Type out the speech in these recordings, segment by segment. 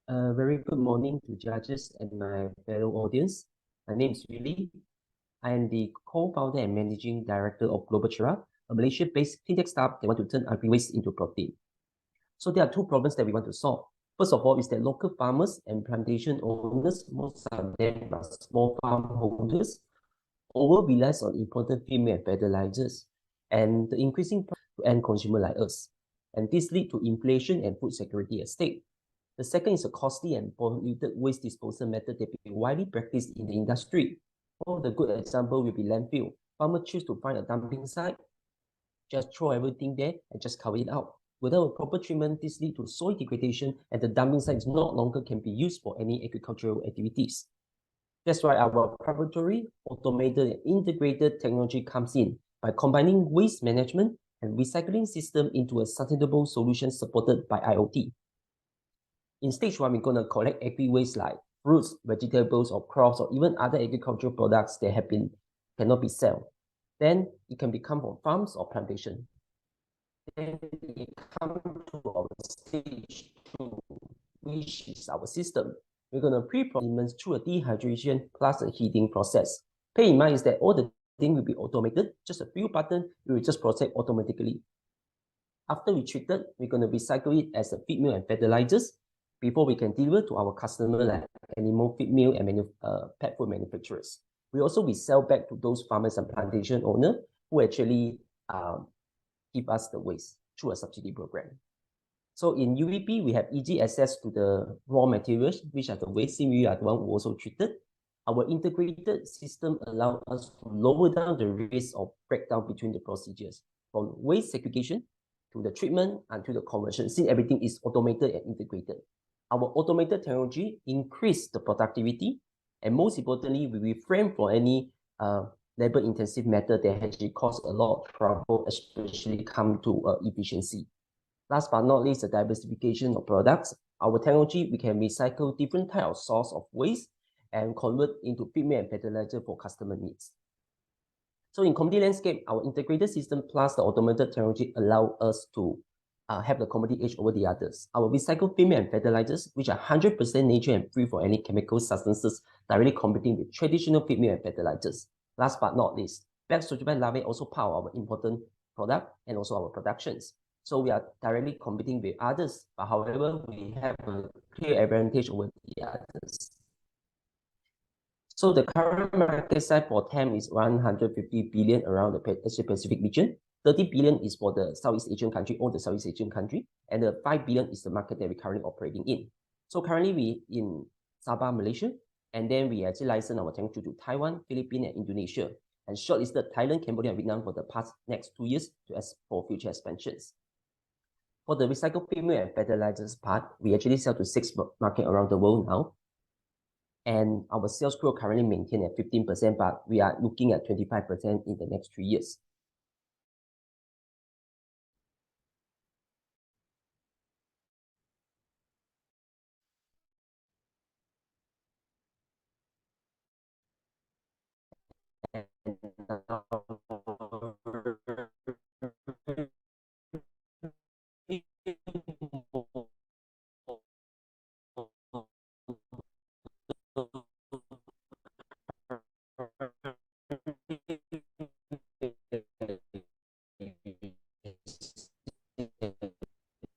Very good morning to judges and my fellow audience. My name is Willie. I am the co-founder and managing director of Global Cerah, a Malaysia-based cleantech startup that want to turn agri-waste into protein. So there are two problems that we want to solve. First of all is that local farmers and plantation owners, most of them are small farm holders, over-relies on imported feed meal and fertilizers, and the increasing price to end consumer like us. And this leads to inflation and food security at stake. The second is a costly and polluted waste disposal method that is widely practiced in the industry. One of the good example will be landfill. Farmers choose to find a dumping site, just throw everything there and just cover it out. Without a proper treatment, this leads to soil degradation and the dumping site is no longer can be used for any agricultural activities. That's why our proprietary, automated, and integrated technology comes in by combining waste management and recycling system into a sustainable solution supported by IoT. In stage one, we're going to collect agri-waste like fruits, vegetables, or crops, or even other agricultural products that cannot be sold. Then it can become from farms or plantation. Then it comes to our stage two, which is our system. We're going to pre-process through a dehydration plus a heating process. Pay in mind is that all the thing will be automated. Just a few buttons, it will just process automatically. After we treat it, we're going to recycle it as a feed meal and fertilizers before we can deliver to our customer like animal feed meal and pet food manufacturers. We also resell back to those farmers and plantation owners who actually give us the waste through a subsidy program. So in UVP, we have easy access to the raw materials, which are the waste, we are the one who also treated. Our integrated system allows us to lower down the risk of breakdown between the procedures, from waste segregation to the treatment and to the conversion, since everything is automated and integrated. Our automated technology increase the productivity, and most importantly, we refrain from any labor-intensive method that actually cause a lot of trouble, especially come to efficiency. Last but not least, the diversification of products. Our technology, we can recycle different types of source of waste and convert into feed meal and fertilizer for customer needs. So in commodity landscape, our integrated system plus the automated technology allow us to have the commodity edge over the others. Our recycled feed meal and fertilizers, which are 100% nature and free from any chemical substances, directly competing with traditional feed meal and fertilizers. Last but not least, black soldier larvae also power our important product and also our productions. So we are directly competing with others, but however, we have a clear advantage over the others. So the current market size for TAM is 150 billion around the Asia Pacific region. 30 billion is for the Southeast Asian country, all the Southeast Asian country, and the 5 billion is the market that we're currently operating in. So currently we in Sabah, Malaysia, and then we actually license our technology to Taiwan, Philippines, and Indonesia, and shortlisted Thailand, Cambodia, and Vietnam for the past next 2 years for future expansions. For the recycled feed meal and fertilizers part, we actually sell to 6 markets around the world now. And our sales growth currently maintained at 15%, but we are looking at 25% in the next 3 years.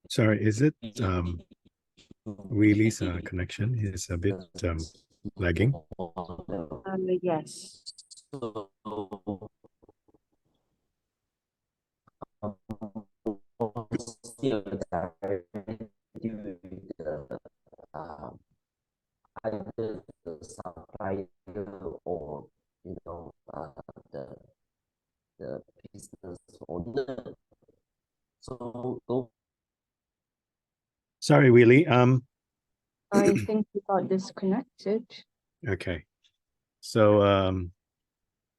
Sorry, is it Willie's connection is a bit lagging? Yes. Either the supplier or the business owner. So sorry, Willie. I think we got disconnected. Okay. So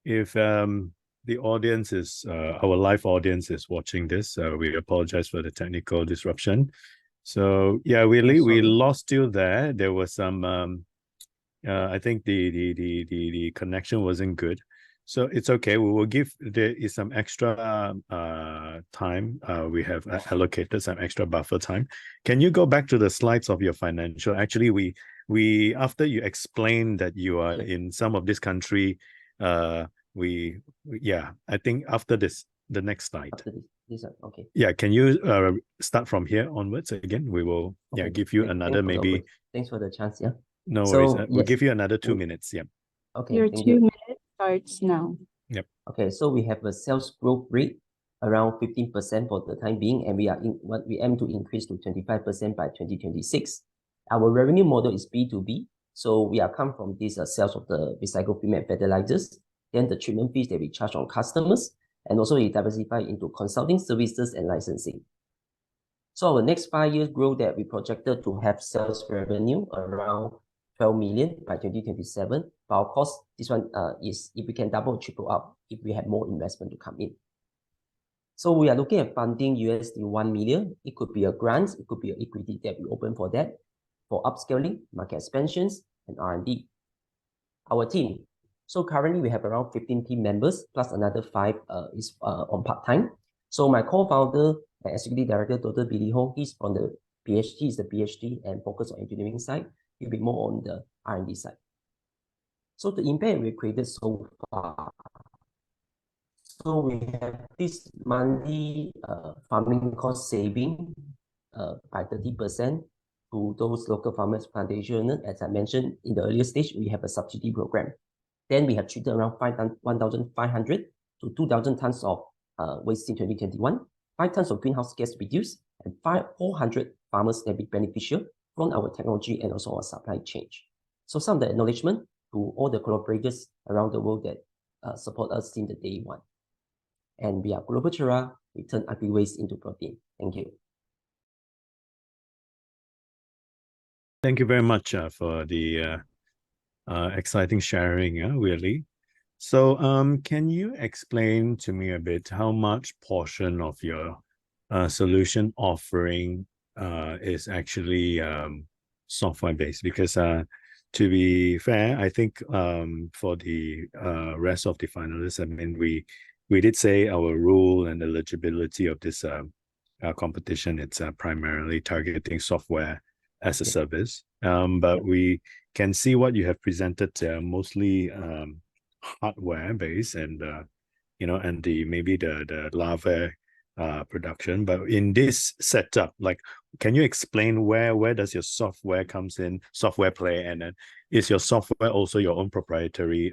if the audience is our live audience is watching this, we apologize for the technical disruption. So yeah, Willie, we lost you there. There was some I think the connection wasn't good. So it's okay. We will give there is some extra time. We have allocated some extra buffer time. Can you go back to the slides of your financial? Actually, we after you explained that you are in some of this country, yeah, I think after this, the next slide. After this one, okay. Yeah, can you start from here onwards again? We will give you another maybe. Thanks for the chance. Yeah. No worries. We'll give you another 2 minutes. Yeah. Okay. Your thank 2 you. minutes starts now. Yep. Okay, so we have a sales growth rate around 15% for the time being, and we aim to increase to 25% by 2026. Our revenue model is B2B, so we are come from this sales of the recycled premium fertilizers, then the treatment fees that we charge on customers, and also we diversify into consulting services and licensing. So our next 5 years growth that we projected to have sales revenue around 12 million by 2027. But of course, this one is if we can double or triple up if we have more investment to come in. So we are looking at funding $1 million. It could be a grant, it could be an equity that we open for that, for upscaling, market expansions, and R&D. Our team. So currently we have around 15 team members, plus another 5 is on part-time. So my co-founder and executive director, Dr. Willie Ho, he's from the PhD, is the PhD and focus on engineering side. He'll be more on the R&D side. So the impact we created so far. So we have this monthly farming cost saving by 30% to those local farmers plantation. As I mentioned in the earlier stage, we have a subsidy program. Then we have treated around 1,500 to 2,000 tons of waste in 2021, 5 tons of greenhouse gas reduced, and 400 farmers that be beneficial from our technology and also our supply chain. So some of the acknowledgement to all the collaborators around the world that support us since the day one. And we are Global Cerah, we turn agri-waste into protein. Thank you. Thank you very much for the exciting sharing, Willie. So can you explain to me a bit how much portion of your solution offering is actually software based? Because to be fair, I think for the rest of the finalists, I mean, we did say our rule and eligibility of this competition, it's primarily targeting software as a service. But we can see what you have presented mostly hardware based and and maybe the larvae production. But in this setup, like, can you explain where does your software comes in, software play, and then is your software also your own proprietary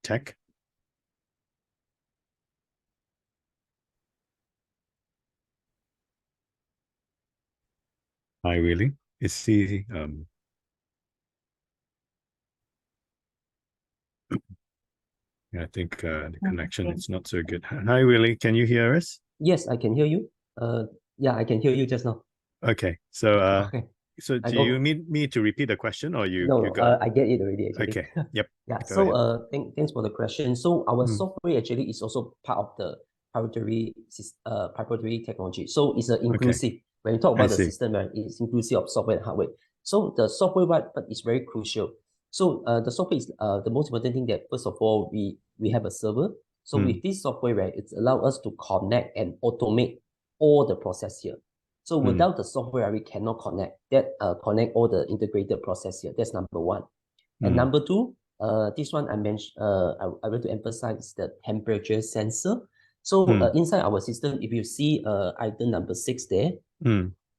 tech? Hi, Willie. Is he I think the connection is not so good. Hi, Willie. Can you hear us? Yes, I can hear you. Yeah, I can hear you just now. Okay. So okay. So do you need me to repeat the question, or you got I get it already actually. Okay. Yep. Yeah. So thanks for the question. So our software actually is also part of the proprietary technology. So it's inclusive. Okay. When you talk about the system, right, it's inclusive of software and hardware. So the software part is very crucial. So the software is the most important thing that first of all we have a server. So with this software, right, it's allow us to connect and automate all the process here. So without the software, we cannot connect all the integrated process here. That's number one. And number two, this one I mentioned, I want to emphasize the temperature sensor. So inside our system, if you see item number 6 there,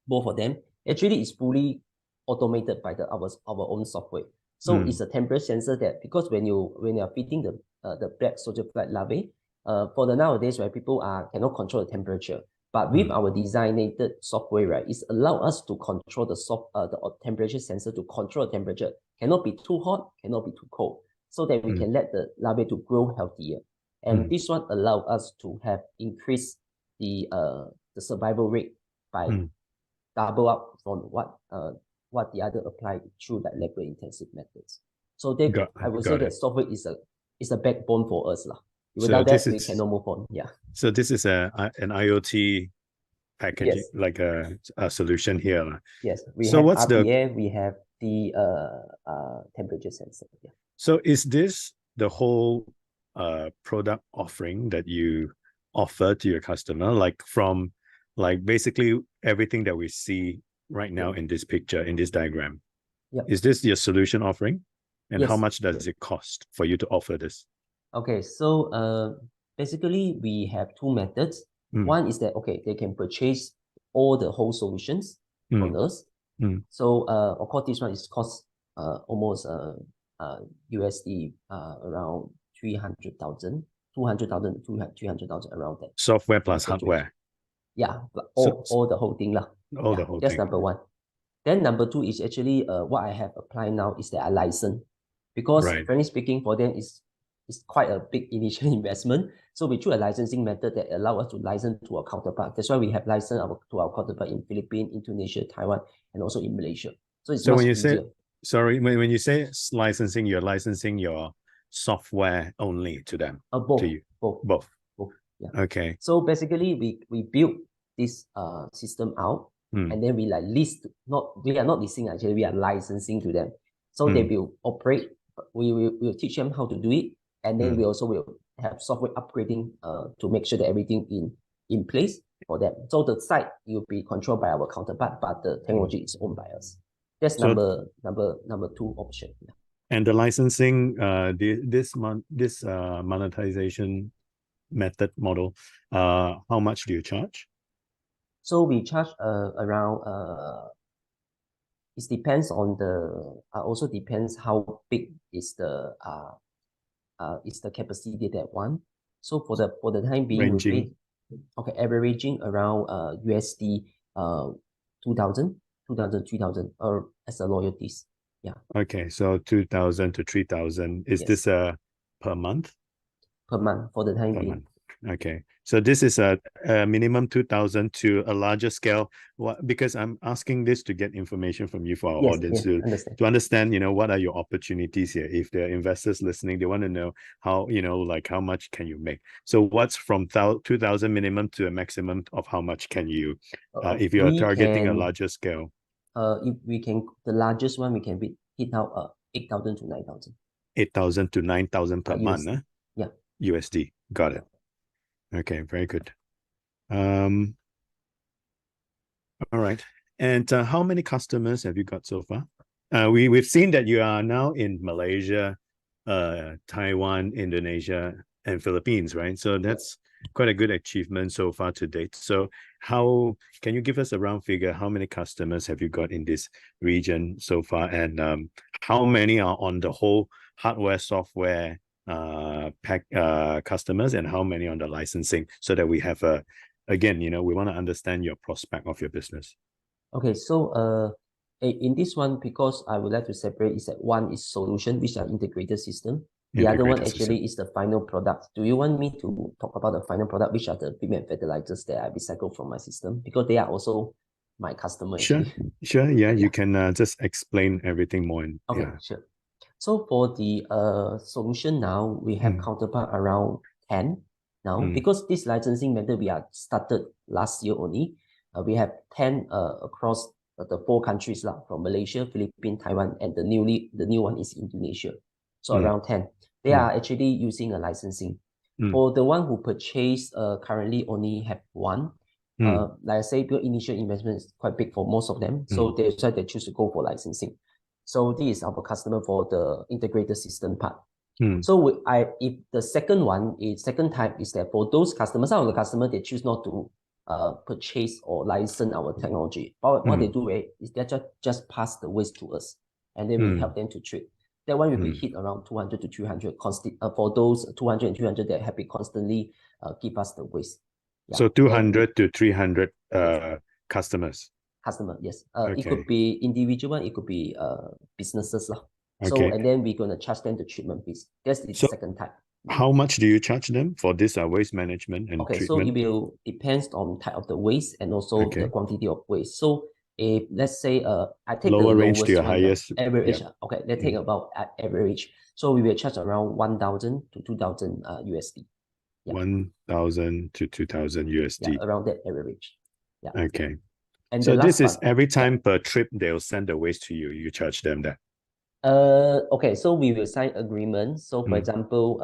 both of them, actually is fully automated by our own software. So it's a temperature sensor that, because when you are feeding the black soldier fly larvae, for the nowadays, right, people cannot control the temperature. But with our designated software, right, it's allow us to control the temperature sensor to control the temperature. Cannot be too hot, cannot be too cold, so that we can let the larvae to grow healthier. And this one allow us to have increased the survival rate by double up from what the other applied through like labor intensive methods. So I would say that software is a backbone for us lah. Without that, we cannot move on. Yeah. So this is an IoT package, like a solution here. Yes. We have RPA, we have the temperature sensor. Yeah. So is this the whole product offering that you offer to your customer, like from like basically everything that we see right now in this picture, in this diagram? Yep. Is this your solution offering? And how Yes. much does it cost for you to offer this? Okay, so basically we have two methods. One is that, okay, they can purchase all the whole solutions from us. So of course this one is cost almost USD around 300,000, 200,000, 300,000, around that. Software plus hardware. Yeah, So- all the whole thing lah. All Yeah, the whole that's thing. number one. Then number two is actually what I have applied now is that I license, because Right. frankly speaking, for them is quite a big initial investment. So we choose a licensing method that allow us to license to our counterpart. That's why we have licensed to our counterpart in Philippines, Indonesia, Taiwan, and also in Malaysia. So it's So much when you easier. when you say licensing, you're licensing your software only to them, Both, to you? both. Yeah. Okay. So basically, we built this system out, and then we like we are not leasing actually, we are licensing to them. So they will operate. We will teach them how to do it, and then we also will have software upgrading to make sure that everything in place for them. So the site will be controlled by our counterpart, but the technology is owned by us. That's So- number two option. Yeah. And the licensing, this monetization method model, how much do you charge? So we charge around it depends on also depends how big is the capacity that one. So for the time being, we Ranging? pay, averaging around USD 2,000, 3,000 as a loyalties. Yeah. Okay, so 2,000 to 3,000. Is Yes. this per month? Per month for the time Per being. month. Okay, so this is a minimum 2,000 to a larger scale. Because I'm asking this to get information from you for our audience understand. to understand, what are your opportunities here? If there are investors listening, they want to know how, like how much can you make? So what's from 2,000 minimum to a maximum of how much can you, if you are We targeting a can, larger scale? if we can, the largest one we can hit out 8,000 to 9,000. 8,000 to 9,000 per month, USD. huh? Yeah. USD. Got it. Okay, very good. All right. And how many customers have you got so far? We've seen that you are now in Malaysia, Taiwan, Indonesia, and Philippines, right? So that's quite a good achievement so far to date. So how can you give us a round figure? How many customers have you got in this region so far? And how many are on the whole hardware, software customers, and how many on the licensing, so that we have again, we want to understand your prospect of your business. Okay, so in this one, because I would like to separate, is that one is solution, which are integrated system. The other one Integrated actually is the final product. Do you want me to talk about the final product, which are the premium fertilizers that I recycle from my system? Because they are also my customer. Sure, actually. sure. Yeah, you can just explain everything more. Okay, Yeah. sure. So for the solution now, we have counterpart around 10 now. Because this licensing method we are started last year only. We have 10 across the 4 countries from Malaysia, Philippines, Taiwan, and the new one is Indonesia. So around 10. They are actually using a licensing. For the one who purchased, currently only have one. Like I say, because initial investment is quite big for most of them. So they decide they choose to go for licensing. So this is our customer for the integrated system part. So if the second type is that for those customers, some of the customers, they choose not to purchase or license our technology. But what they do is they just pass the waste to us, and then we help them to treat. That one will be hit around 200 to 300 for those 200 and 300 that have been constantly give us the waste. Yeah. So 200 to 300 customers. Customer, yes. Okay. It could be individual, it could be businesses. So, Okay. and then we're going to charge them the treatment fees. That's the second type. How much do you charge them for this waste management and Okay, treatment? so it will depends on type of the waste and also the quantity of waste. So if let's say I take Lower the range lowest to your one, highest. average. Okay, let's take about average. So we will charge around 1,000 to 2,000 USD. Yeah. 1,000 to 2,000 USD. Yeah, around that average. Yeah. Okay. And So the this last is part, every time per trip they'll send the waste to you. You charge them that. Okay, so we will sign agreement. So for example,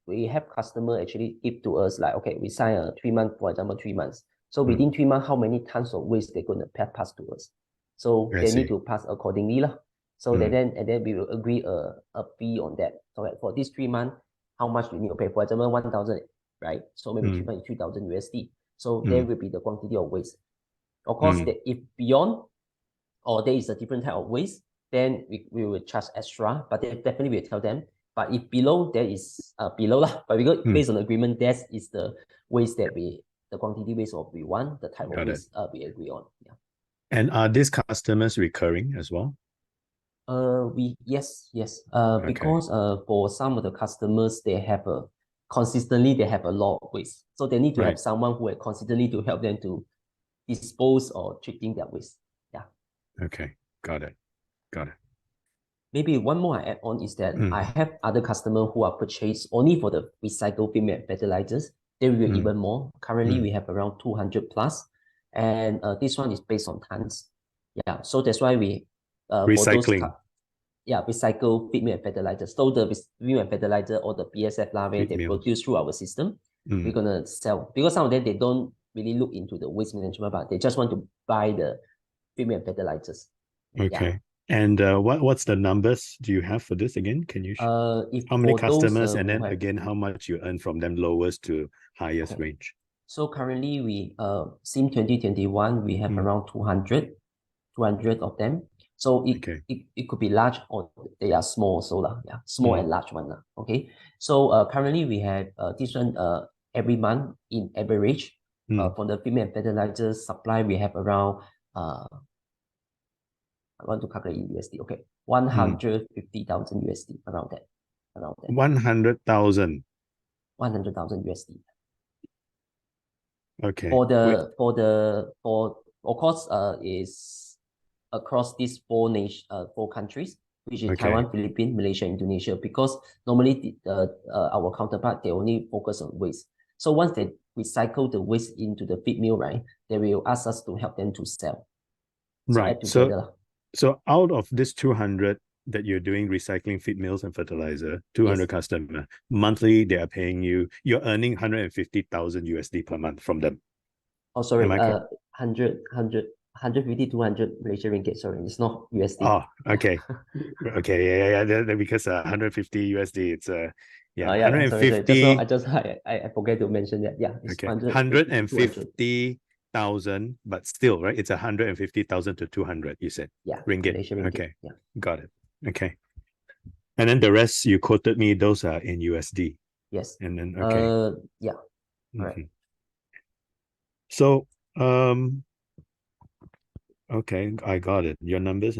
we have customer actually give to us like, okay, we sign a 3 month, for example, 3 months. So within 3 months, how many tons of waste they're gonna pass to us? So I they need see. to pass accordingly lah. So and then we will agree a fee on that. So like for this 3 months, how much we need to pay? For example, 1,000, right? So maybe 3 months is 3,000 USD. So there will be the quantity of waste. Of course, if beyond or there is a different type of waste, then we will charge extra, but then definitely we'll tell them. But if below, there is below lah. But we go based on agreement, that is the waste that the quantity waste of we want, the type of Got it. waste we agree on. Yeah. And are these customers recurring as well? Yes. Okay. Because for some of the customers, they have consistently they have a lot of waste, so they need to have someone who will consistently to help them to dispose or treating their waste. Yeah. Okay, got it. Maybe one more I add on is that I have other customers who are purchased only for the recycled female fertilizers. They will be even more. Currently, we have around 200 plus, and this one is based on tons. Yeah, so that's why we Recycling. Recycle feed meal fertilizer. So the feed meal fertilizer or the BSF larvae they meals. produce through our system, we're gonna sell, because some of them they don't really look into the waste management, but they just want to buy the feed meal fertilizers. Okay. Yeah. And what's the numbers do you have for this again? Can you how many customers, and then again how much you earn from them, lowest to highest range? So currently we since 2021 we have around 200 of them. So it could be large or they are small also lah. Yeah, small and large one lah. Okay. So currently we have this one every month in average for the female fertilizer supply we have around I want to calculate in USD. Okay, 150,000 USD, around that. 100,000. 100,000 USD. Okay. For of course is across these four countries, which is Taiwan, Philippines, Malaysia, Indonesia. Because normally our counterpart they only focus on waste. So once they recycle the waste into the feed mill, right, they will ask us to help them to sell. So right. So out of this 200 that you're doing recycling feed mills and fertilizer, 200 customer monthly, they are paying you. You're earning 150,000 USD per month from them. Oh, sorry. 150, 200 Malaysian ringgit. Sorry, it's not USD. Oh, okay. Okay, yeah. Because 150 USD, it's 150. Sorry. I forget to mention that. Yeah, it's 150,000, but still, right? It's 150,000 to 200. You said, ringgit. Malaysian ringgit. Okay, got it. Okay, and then the rest you quoted me; those are in USD. Yes. And then yeah. Right. So okay, I got it. Your numbers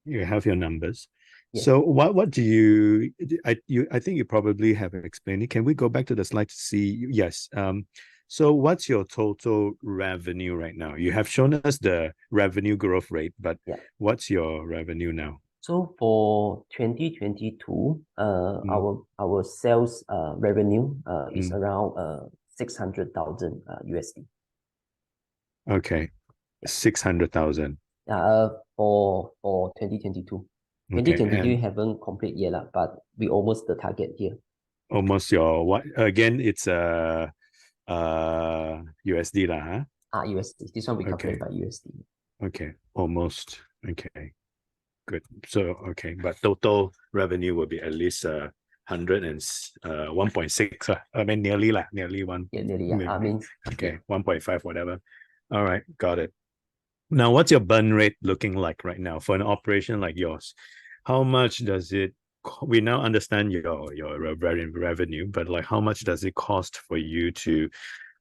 you have your numbers. Yes. So what do you I think you probably have explained it. Can we go back to the slide to see? Yes. So what's your total revenue right now? You have shown us the revenue growth rate, but what's your revenue now? So for 2022, our sales revenue is around 600,000 USD. Okay, 600,000. For 2022. 2022 haven't complete yet, but we almost the target here. Almost your what? Again, it's USD lah, huh? USD. This one we calculate by USD. Okay, almost. Okay, good. So but total revenue will be at least 1.6. I mean nearly one. Yeah, nearly. Yeah. I mean 1.5, whatever. All right, got it. Now, what's your burn rate looking like right now for an operation like yours? How much does it? We now understand your revenue, but like how much does it cost for you to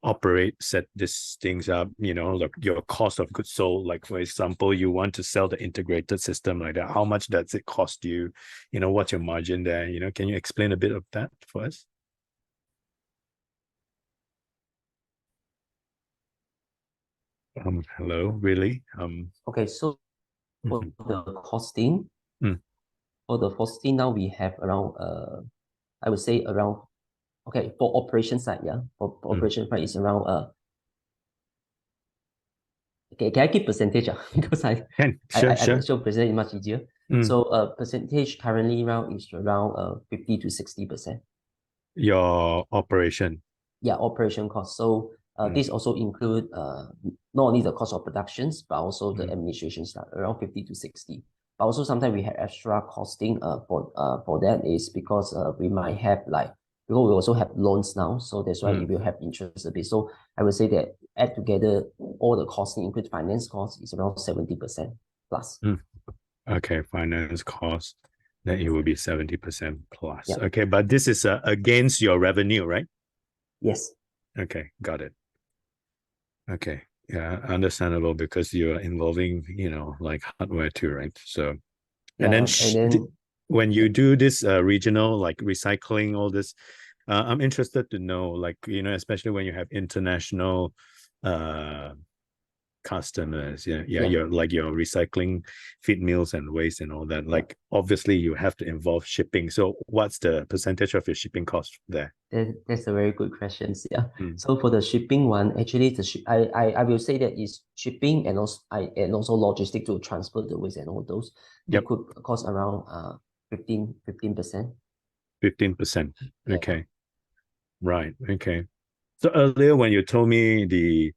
operate, set these things up? Like your cost of goods sold. Like for example, you want to sell the integrated system like that. How much does it cost you? What's your margin there? Can you explain a bit of that for us? Hello, Willie. Okay, so for the costing, now we have around I would say around for operation side, for operation side is around Okay, can I keep percentage? Because I show percentage much easier. So percentage currently around is around 50 to 60%. Your operation. Yeah, operation cost. So this also include not only the cost of productions, but also the administration stuff, around 50 to 60. But also sometimes we have extra costing for that is because we might have because we also have loans now, so that's why it will have interest a bit. So I would say that add together all the costing, include finance costs, is around 70% plus. Okay, finance cost, then it will be 70% plus. Yeah. Okay, but this is against your revenue, right? Yes. Okay, got it. Okay, yeah, understandable because you're involving, like hardware too, right? So, Yeah, and then when you do this regional, like recycling, all this, I'm interested to know, like, especially when you have international customers, you're like your recycling feed mills and waste and all that, like obviously you have to involve shipping. So what's the percentage of your shipping cost there? That's a very good question. Yeah. So for the shipping one, actually I will say that is shipping and also logistic to transport the waste and all those. It could cost around 15%. 15%. Okay. Right. Okay. So earlier when you told me the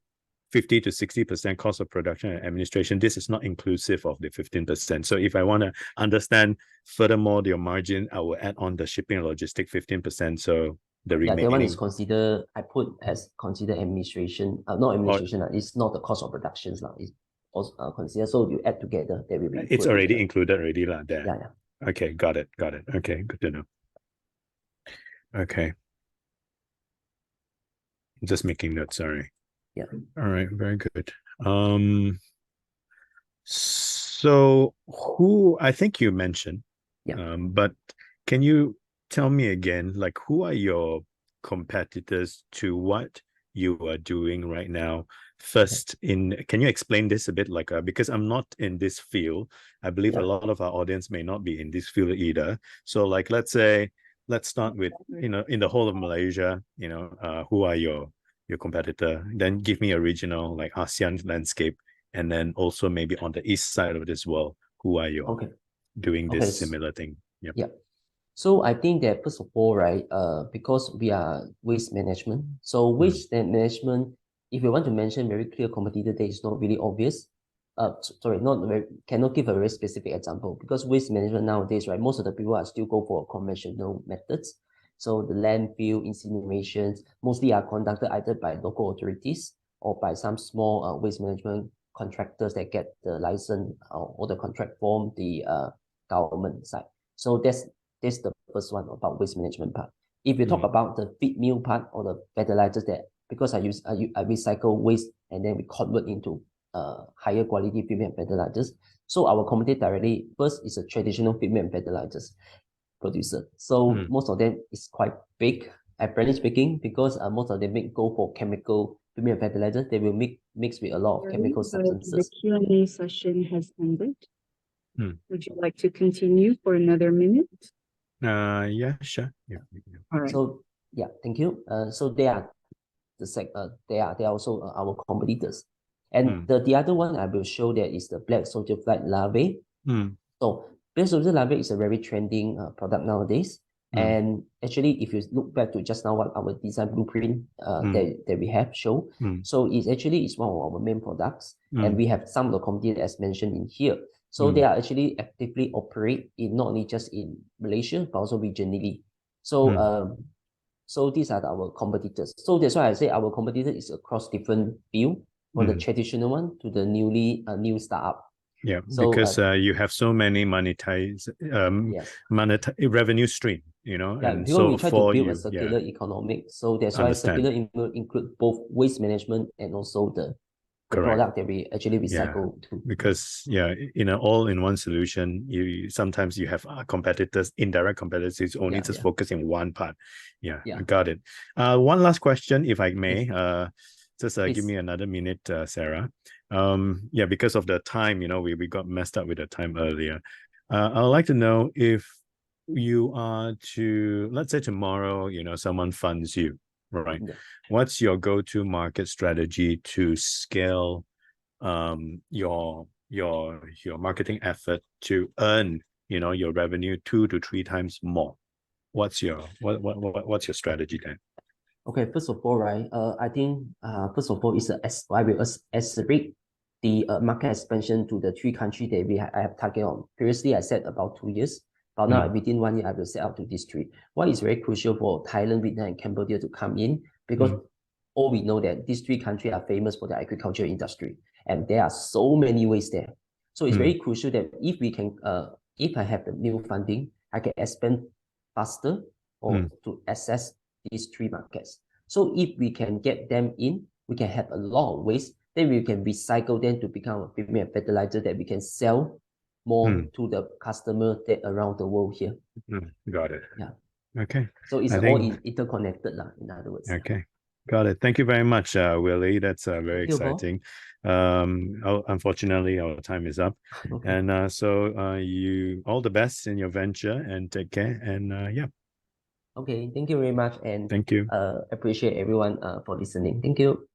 50 to 60% cost of production and administration, this is not inclusive of the 15%. So if I want to understand furthermore your margin, I will add on the shipping and logistic 15%. So the remaining. That one is considered, I put as considered administration, not administration, it's not the cost of productions. It's also considered, so you add together, that will be. It's already included already there. Yeah. Okay, got it. Okay, good to know. Okay. Just making notes, sorry. Yeah. All right, very good. So who, I think you mentioned, but can you tell me again, like who are your competitors to what you are doing right now? First, can you explain this a bit, like because I'm not in this field. I believe a lot of our audience may not be in this field either. So like, let's start with, in the whole of Malaysia, who are your competitor? Then give me a regional, like ASEAN landscape, and then also maybe on the east side of this world, who are you doing this similar thing? Yeah. So I think that first of all, right, because we are waste management. So waste management, if you want to mention very clear competitor, that is not really obvious. Cannot give a very specific example because waste management nowadays, right, most of the people are still go for conventional methods. So the landfill incinerations mostly are conducted either by local authorities or by some small waste management contractors that get the license or the contract from the government side. So that's the first one about waste management part. If you talk about the feed mill part or the fertilizers, that because I recycle waste and then we convert into higher quality feed mill fertilizers. So our company directly first is a traditional feed mill fertilizers producer. So most of them is quite big, apparently speaking, because most of them go for chemical feed mill fertilizers. They will mix with a lot of chemical substances. The Q&A session has ended. Would you like to continue for another minute? Yeah, sure. Yeah. All right. So yeah, thank you. So they are they are also our competitors. And the other one I will show that is the black soldier fly larvae. So black soldier larvae is a very trending product nowadays. And actually, if you look back to just now what our design blueprint that we have show, so it's one of our main products, and we have some of the competitors as mentioned in here. So they are actually actively operate in not only just in Malaysia but also regionally. So so these are our competitors. So that's why I say our competitor is across different field, from the traditional one to the new startup. Yeah, so, because you have so many monetize revenue stream, and because so we try to build a circular economic. So that's why circular include both waste management and also the product that we actually recycle too. Because all in one solution, sometimes you have competitors, indirect competitors only just focus in one part. I got it. One last question, if I may. Just give me another minute, Cerah. Because of the time, we got messed up with the time earlier. I would like to know if you are to, let's say tomorrow, someone funds you, right? What's your go-to market strategy to scale your marketing effort to earn, you know, your revenue 2 to 3 times more? What's your what's your strategy then? Okay, first of all, right, I think first of all, I will accelerate the market expansion to the 3 countries that I have targeted on. Previously, I said about 2 years, but now within 1 year, I will set out to these 3. What is very crucial for Thailand, Vietnam, and Cambodia to come in, because all we know that these 3 countries are famous for the agriculture industry, and there are so many ways there. So it's very crucial that if we can, if I have the new funding, I can expand faster or to access these 3 markets. So if we can get them in, we can have a lot of waste, then we can recycle them to become a premium fertilizer that we can sell more to the customer that around the world here. Got it. Yeah. Okay. So it's all interconnected, in other words. Okay. Got it. Thank you very much, Willie. That's very exciting. Unfortunately, our time is up. Okay. And so you all the best in your venture, and take care. And yeah. Okay. Thank you very much. And thank you. Appreciate everyone for listening. Thank you.